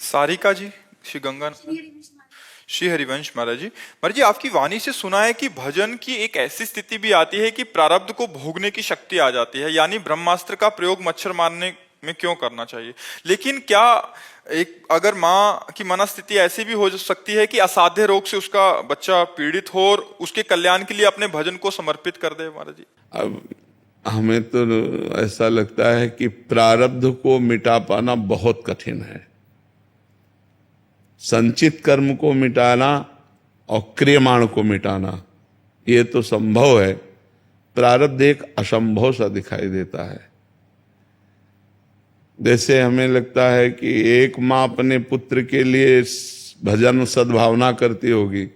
सारिका जी, श्री गंगा, श्री हरिवंश महाराज जी। महाराज जी, आपकी वाणी से सुना है कि भजन की एक ऐसी स्थिति भी आती है कि प्रारब्ध को भोगने की शक्ति आ जाती है, यानी ब्रह्मास्त्र का प्रयोग मच्छर मारने में क्यों करना चाहिए। लेकिन क्या एक अगर माँ की मनस्थिति ऐसी भी हो सकती है कि असाध्य रोग से उसका बच्चा पीड़ित हो और उसके कल्याण के लिए अपने भजन को समर्पित कर दे। महाराज जी, अब हमें तो ऐसा लगता है कि प्रारब्ध को मिटा पाना बहुत कठिन है। संचित कर्म को मिटाना और क्रियमाण को मिटाना ये तो संभव है, प्रारब्ध एक असंभव सा दिखाई देता है। जैसे हमें लगता है कि एक माँ अपने पुत्र के लिए भजन सद्भावना करती होगी,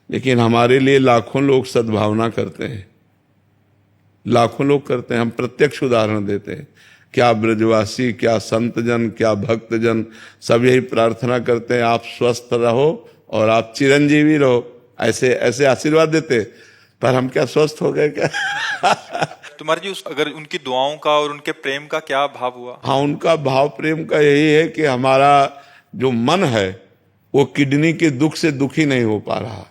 लेकिन हमारे लिए लाखों लोग सद्भावना करते हैं, लाखों लोग करते हैं। हम प्रत्यक्ष उदाहरण देते हैं। क्या ब्रजवासी, क्या संतजन, क्या भक्तजन, सब यही प्रार्थना करते हैं, आप स्वस्थ रहो और आप चिरंजीवी रहो, ऐसे ऐसे आशीर्वाद देते। पर हम क्या स्वस्थ हो गए क्या? तो महाराज जी, अगर उनकी दुआओं का और उनके प्रेम का क्या भाव हुआ? हाँ, उनका भाव प्रेम का यही है कि हमारा जो मन है वो किडनी के दुख से दुखी नहीं हो पा रहा।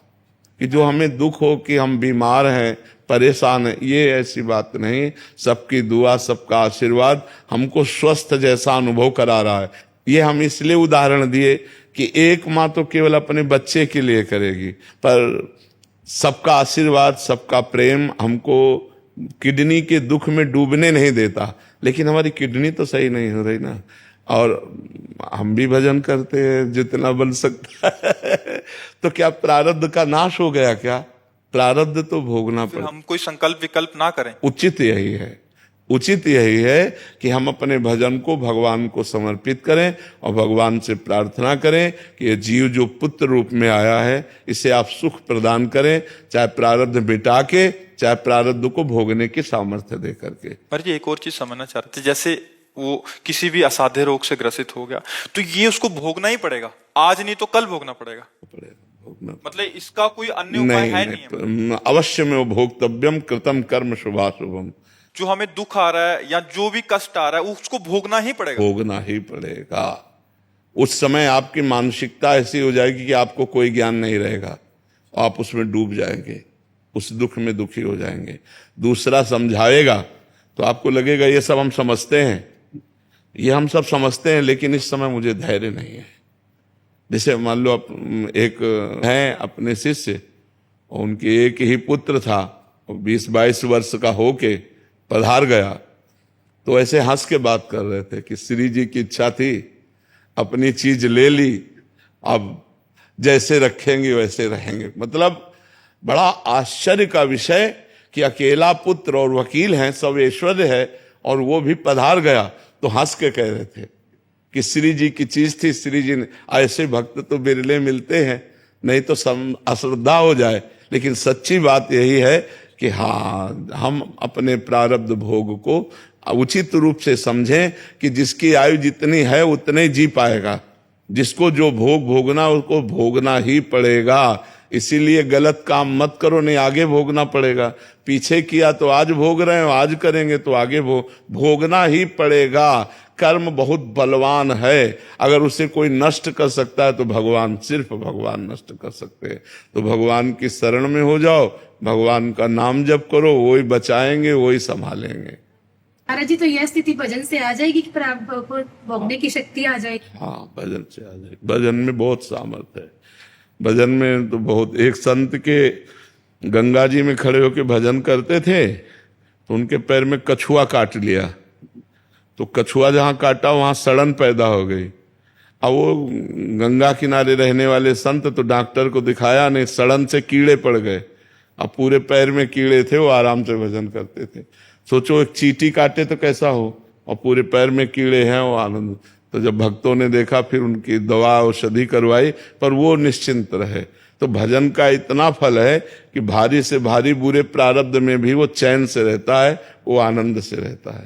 कि जो हमें दुख हो कि हम बीमार हैं, परेशान है, ये ऐसी बात नहीं। सबकी दुआ, सबका आशीर्वाद हमको स्वस्थ जैसा अनुभव करा रहा है। ये हम इसलिए उदाहरण दिए कि एक माँ तो केवल अपने बच्चे के लिए करेगी, पर सबका आशीर्वाद, सबका प्रेम हमको किडनी के दुख में डूबने नहीं देता। लेकिन हमारी किडनी तो सही नहीं हो रही ना, और हम भी भजन करते हैं जितना बन सकता है। तो क्या प्रारब्ध का नाश हो गया क्या? प्रारब्ध तो भोगना पड़े। हम कोई संकल्प विकल्प ना करें। उचित यही है, उचित यही है कि हम अपने भजन को भगवान को समर्पित करें और भगवान से प्रार्थना करें कि ये जीव जो पुत्र रूप में आया है इसे आप सुख प्रदान करें, चाहे प्रारब्ध मिटा के, चाहे प्रारब्ध को भोगने की सामर्थ्य दे करके। पर जी, एक और चीज समझना चाह रहे थे, जैसे वो किसी भी असाध्य रोग से ग्रसित हो गया तो ये उसको भोगना ही पड़ेगा, आज नहीं तो कल भोगना पड़ेगा। मतलब इसका कोई अन्य उपाय है नहीं? अवश्य में वो भोक्तव्यम कृतम कर्म शुभाशुभम। जो हमें दुख आ रहा है या जो भी कष्ट आ रहा है उसको भोगना ही पड़ेगा। भोगना ही पड़ेगा। उस समय आपकी मानसिकता ऐसी हो जाएगी कि आपको कोई ज्ञान नहीं रहेगा, आप उसमें डूब जाएंगे, उस दुख में दुखी हो जाएंगे। दूसरा समझाएगा तो आपको लगेगा ये सब हम समझते हैं, ये हम सब समझते हैं, लेकिन इस समय मुझे धैर्य नहीं है। जैसे मान लो एक है अपने शिष्य, और उनके एक ही पुत्र था, 20-22 वर्ष का होके पधार गया, तो ऐसे हंस के बात कर रहे थे कि श्री जी की इच्छा थी, अपनी चीज ले ली, अब जैसे रखेंगे वैसे रहेंगे। मतलब बड़ा आश्चर्य का विषय कि अकेला पुत्र और वकील हैं, सब ऐश्वर्य है, और वो भी पधार गया। तो हंस के कह रहे थे कि श्री जी की चीज थी, श्री जी ने, ऐसे भक्त तो बिरले मिलते हैं, नहीं तो अश्रद्धा हो जाए। लेकिन सच्ची बात यही है कि हाँ, हम अपने प्रारब्ध भोग को उचित रूप से समझें कि जिसकी आयु जितनी है उतने जी पाएगा। जिसको जो भोग भोगना उसको भोगना ही पड़ेगा। इसीलिए गलत काम मत करो, नहीं आगे भोगना पड़ेगा। पीछे किया तो आज भोग रहे हो, आज करेंगे तो आगे भोगना ही पड़ेगा। कर्म बहुत बलवान है, अगर उसे कोई नष्ट कर सकता है तो भगवान, सिर्फ भगवान नष्ट कर सकते हैं। तो भगवान की शरण में हो जाओ, भगवान का नाम जप करो, वही बचाएंगे, वही संभालेंगे। महाराज जी, तो यह स्थिति भजन से आ जाएगी कि भोगने की शक्ति आ जाएगी? हाँ, भजन से आ जाएगी। भजन में बहुत सामर्थ्य है। भजन में तो बहुत, एक संत के गंगा जी में खड़े होकर भजन करते थे तो उनके पैर में कछुआ काट लिया, तो कछुआ जहां काटा वहां सड़न पैदा हो गई। अब वो गंगा किनारे रहने वाले संत तो डॉक्टर को दिखाया नहीं, सड़न से कीड़े पड़ गए। अब पूरे पैर में कीड़े थे, वो आराम से भजन करते थे। सोचो एक चींटी काटे तो कैसा हो, और पूरे पैर में कीड़े हैं, वो आनंद। तो जब भक्तों ने देखा फिर उनकी दवा औषधि करवाई, पर वो निश्चिंत रहे। तो भजन का इतना फल है कि भारी से भारी बुरे प्रारब्ध में भी वो चैन से रहता है, वो आनंद से रहता है।